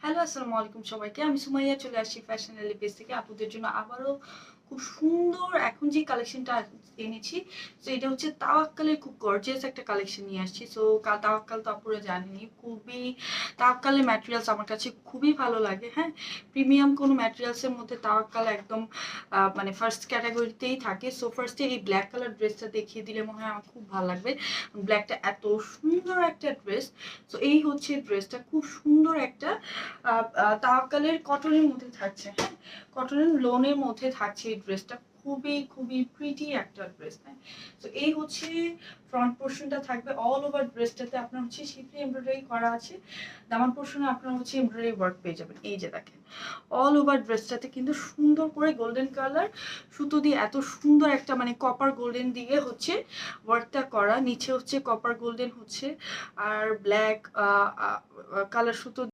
Hello, আসসালামু আলাইকুম সবাইকে। আমি সুমাইয়া চলে আসছি ফ্যাশন এলি পেজ থেকে আপুদের জন্য আবারও খুব সুন্দর এখন যে কালেকশনটা এনেছি। তো এটা হচ্ছে তাওয়াক্কালের খুব গর্জিয়াস একটা কালেকশন নিয়ে আসছি। সো তাওয়াক্কাল তো আপুরা জানেনই, খুবই তাওয়াক্কালের ম্যাটেরিয়ালস আমার কাছে খুবই ভালো লাগে। হ্যাঁ, প্রিমিয়াম কোনো ম্যাটেরিয়ালসের মধ্যে তাওয়াক্কাল একদম মানে ফার্স্ট ক্যাটাগরিতেই থাকে। সো ফার্স্টে এই ব্ল্যাক কালার ড্রেসটা দেখিয়ে দিলে মনে হয় আমার খুব ভালো লাগবে। ব্ল্যাকটা এত সুন্দর একটা ড্রেস। সো এই হচ্ছে ড্রেসটা, খুব সুন্দর একটা তাওয়াক্কালের কটনের মধ্যে থাকছে। হ্যাঁ, কটনের লোনের মধ্যে থাকছে এই ড্রেসটা, খুবই খুবই প্রিটি একটা ড্রেস। হ্যাঁ, তো এই হচ্ছে ফ্রন্ট পোর্শনটা থাকবে। অল ওভার ড্রেসটাতে আপনার হচ্ছে শিফলি এমব্রয়ডারি করা আছে। দামান পোর্শনে আপনার হচ্ছে এমব্রয়ডারি ওয়ার্ক পেয়ে যাবেন। এই যে দেখেন, অল ওভার ড্রেসটাতে কিন্তু সুন্দর করে গোল্ডেন কালার সুতো দিয়ে এত সুন্দর একটা মানে কপার গোল্ডেন দিয়ে হচ্ছে ওয়ার্কটা করা। নিচে হচ্ছে কপার গোল্ডেন হচ্ছে আর ব্ল্যাক কালার সুতো